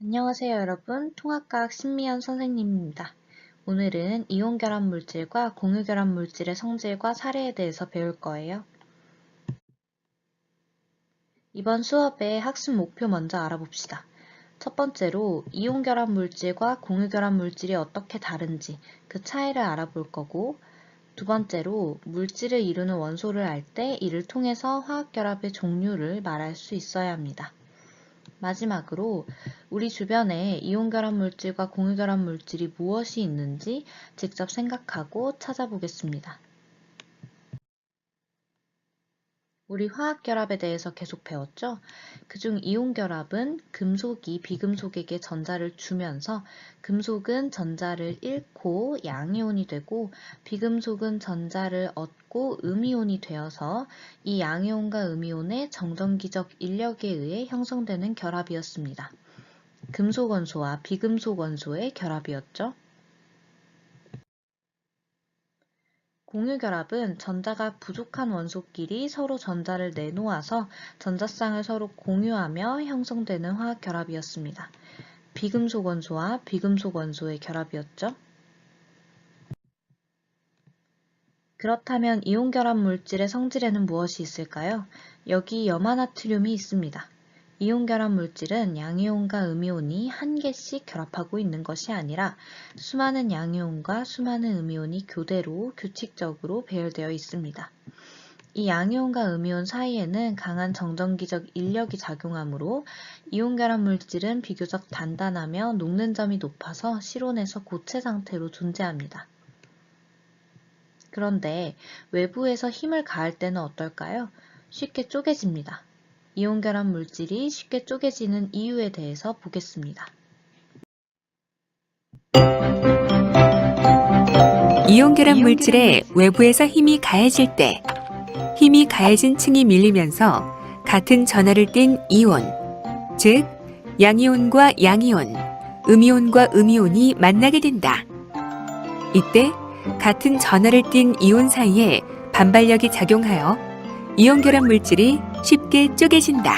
안녕하세요 여러분, 통합과학 신미연 선생님입니다. 오늘은 이온결합 물질과 공유결합 물질의 성질과 사례에 대해서 배울 거예요. 이번 수업의 학습 목표 먼저 알아봅시다. 첫 번째로 이온결합 물질과 공유결합 물질이 어떻게 다른지 그 차이를 알아볼 거고, 두 번째로 물질을 이루는 원소를 알 때 이를 통해서 화학결합의 종류를 말할 수 있어야 합니다. 마지막으로 우리 주변에 이온결합 물질과 공유결합 물질이 무엇이 있는지 직접 생각하고 찾아보겠습니다. 우리 화학결합에 대해서 계속 배웠죠? 그중 이온결합은 금속이 비금속에게 전자를 주면서 금속은 전자를 잃고 양이온이 되고 비금속은 전자를 얻고 음이온이 되어서 이 양이온과 음이온의 정전기적 인력에 의해 형성되는 결합이었습니다. 금속 원소와 비금속 원소의 결합이었죠. 공유결합은 전자가 부족한 원소끼리 서로 전자를 내놓아서 전자쌍을 서로 공유하며 형성되는 화학결합이었습니다. 비금속 원소와 비금속 원소의 결합이었죠. 그렇다면 이온결합 물질의 성질에는 무엇이 있을까요? 여기 염화나트륨이 있습니다. 이온결합 물질은 양이온과 음이온이 한 개씩 결합하고 있는 것이 아니라 수많은 양이온과 수많은 음이온이 교대로 규칙적으로 배열되어 있습니다. 이 양이온과 음이온 사이에는 강한 정전기적 인력이 작용하므로 이온결합 물질은 비교적 단단하며 녹는 점이 높아서 실온에서 고체 상태로 존재합니다. 그런데 외부에서 힘을 가할 때는 어떨까요? 쉽게 쪼개집니다. 이온결합 물질이 쉽게 쪼개지는 이유에 대해서 보겠습니다. 이온결합 물질에 외부에서 힘이 가해질 때 힘이 가해진 층이 밀리면서 같은 전하를 띤 이온, 즉 양이온과 양이온, 음이온과 음이온이 만나게 된다. 이때 같은 전하를 띤 이온 사이에 반발력이 작용하여 이온결합 물질이 쉽게 쪼개진다.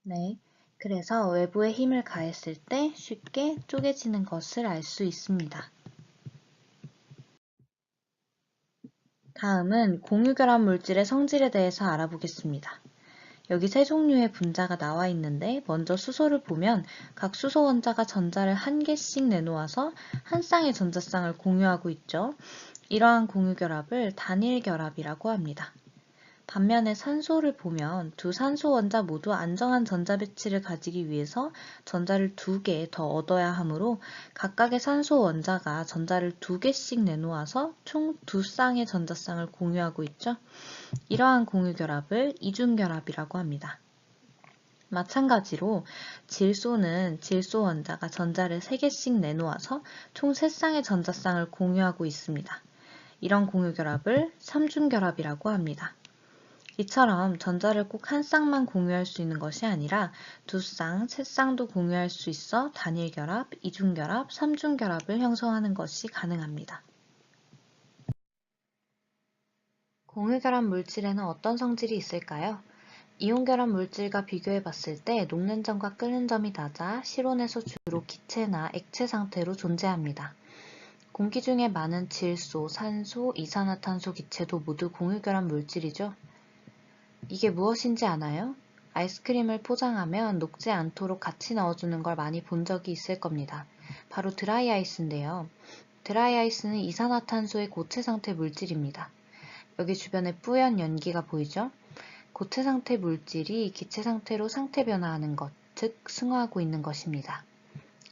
네, 그래서 외부에 힘을 가했을 때 쉽게 쪼개지는 것을 알 수 있습니다. 다음은 공유결합 물질의 성질에 대해서 알아보겠습니다. 여기 세 종류의 분자가 나와 있는데 먼저 수소를 보면 각 수소 원자가 전자를 한 개씩 내놓아서 한 쌍의 전자쌍을 공유하고 있죠. 이러한 공유결합을 단일결합이라고 합니다. 반면에 산소를 보면 두 산소 원자 모두 안정한 전자 배치를 가지기 위해서 전자를 2개 더 얻어야 하므로 각각의 산소 원자가 전자를 2개씩 내놓아서 총 2쌍의 전자쌍을 공유하고 있죠. 이러한 공유결합을 이중결합이라고 합니다. 마찬가지로 질소는 질소 원자가 전자를 3개씩 내놓아서 총 3쌍의 전자쌍을 공유하고 있습니다. 이런 공유결합을 삼중결합이라고 합니다. 이처럼 전자를 꼭 한 쌍만 공유할 수 있는 것이 아니라 2쌍, 3쌍도 공유할 수 있어 단일결합, 이중결합, 삼중결합을 형성하는 것이 가능합니다. 공유결합 물질에는 어떤 성질이 있을까요? 이온결합 물질과 비교해 봤을 때 녹는 점과 끓는 점이 낮아 실온에서 주로 기체나 액체 상태로 존재합니다. 공기 중에 많은 질소, 산소, 이산화탄소 기체도 모두 공유결합 물질이죠. 이게 무엇인지 아나요? 아이스크림을 포장하면 녹지 않도록 같이 넣어주는 걸 많이 본 적이 있을 겁니다. 바로 드라이 아이스인데요. 드라이 아이스는 이산화탄소의 고체 상태 물질입니다. 여기 주변에 뿌연 연기가 보이죠? 고체 상태 물질이 기체 상태로 상태 변화하는 것, 즉 승화하고 있는 것입니다.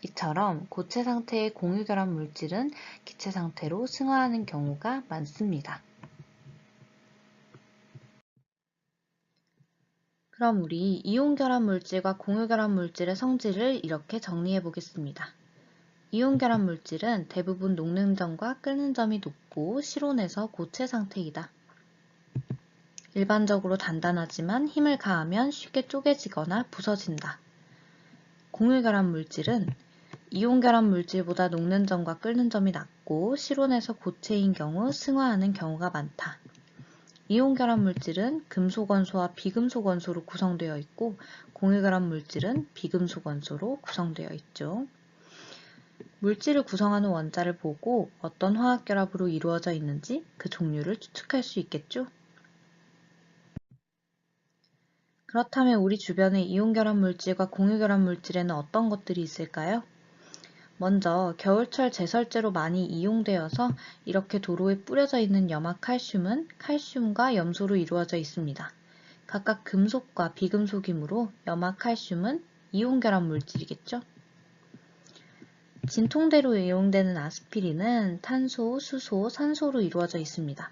이처럼 고체 상태의 공유결합 물질은 기체 상태로 승화하는 경우가 많습니다. 그럼 우리 이온결합 물질과 공유결합 물질의 성질을 이렇게 정리해 보겠습니다. 이온결합 물질은 대부분 녹는 점과 끓는 점이 높고 실온에서 고체 상태이다. 일반적으로 단단하지만 힘을 가하면 쉽게 쪼개지거나 부서진다. 공유결합 물질은 이온결합 물질보다 녹는 점과 끓는 점이 낮고 실온에서 고체인 경우 승화하는 경우가 많다. 이온결합 물질은 금속 원소와 비금속 원소로 구성되어 있고 공유결합 물질은 비금속 원소로 구성되어 있죠. 물질을 구성하는 원자를 보고 어떤 화학결합으로 이루어져 있는지 그 종류를 추측할 수 있겠죠? 그렇다면 우리 주변의 이온결합 물질과 공유결합 물질에는 어떤 것들이 있을까요? 먼저 겨울철 제설제로 많이 이용되어서 이렇게 도로에 뿌려져 있는 염화칼슘은 칼슘과 염소로 이루어져 있습니다. 각각 금속과 비금속이므로 염화칼슘은 이온결합 물질이겠죠? 진통제로 이용되는 아스피린은 탄소, 수소, 산소로 이루어져 있습니다.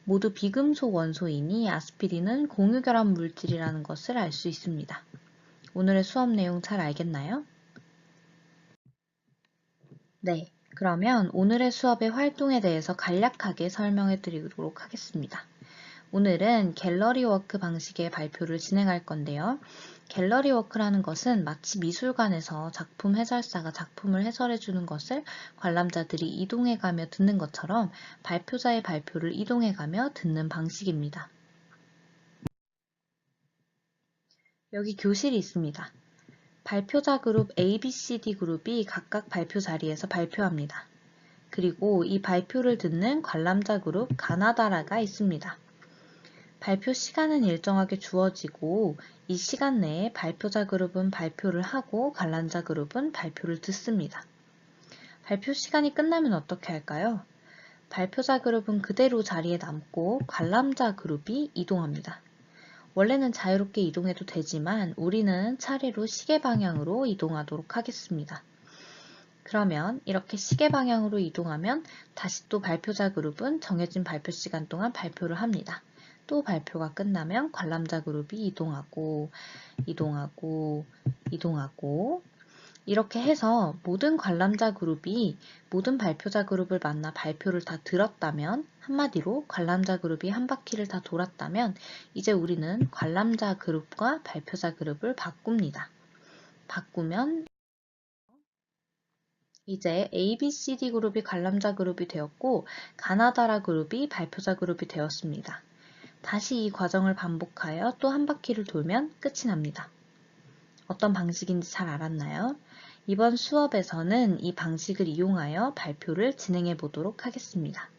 모두 비금속 원소이니 아스피린은 공유결합 물질이라는 것을 알 수 있습니다. 오늘의 수업 내용 잘 알겠나요? 네, 그러면 오늘의 수업의 활동에 대해서 간략하게 설명해 드리도록 하겠습니다. 오늘은 갤러리 워크 방식의 발표를 진행할 건데요. 갤러리 워크라는 것은 마치 미술관에서 작품 해설사가 작품을 해설해 주는 것을 관람자들이 이동해 가며 듣는 것처럼 발표자의 발표를 이동해 가며 듣는 방식입니다. 여기 교실이 있습니다. 발표자 그룹 ABCD 그룹이 각각 발표 자리에서 발표합니다. 그리고 이 발표를 듣는 관람자 그룹 가나다라가 있습니다. 발표 시간은 일정하게 주어지고 이 시간 내에 발표자 그룹은 발표를 하고 관람자 그룹은 발표를 듣습니다. 발표 시간이 끝나면 어떻게 할까요? 발표자 그룹은 그대로 자리에 남고 관람자 그룹이 이동합니다. 원래는 자유롭게 이동해도 되지만 우리는 차례로 시계 방향으로 이동하도록 하겠습니다. 그러면 이렇게 시계 방향으로 이동하면 다시 또 발표자 그룹은 정해진 발표 시간 동안 발표를 합니다. 또 발표가 끝나면 관람자 그룹이 이동하고 이렇게 해서 모든 관람자 그룹이 모든 발표자 그룹을 만나 발표를 다 들었다면 한마디로 관람자 그룹이 한 바퀴를 다 돌았다면 이제 우리는 관람자 그룹과 발표자 그룹을 바꿉니다. 바꾸면 이제 ABCD 그룹이 관람자 그룹이 되었고 가나다라 그룹이 발표자 그룹이 되었습니다. 다시 이 과정을 반복하여 또 한 바퀴를 돌면 끝이 납니다. 어떤 방식인지 잘 알았나요? 이번 수업에서는 이 방식을 이용하여 발표를 진행해 보도록 하겠습니다.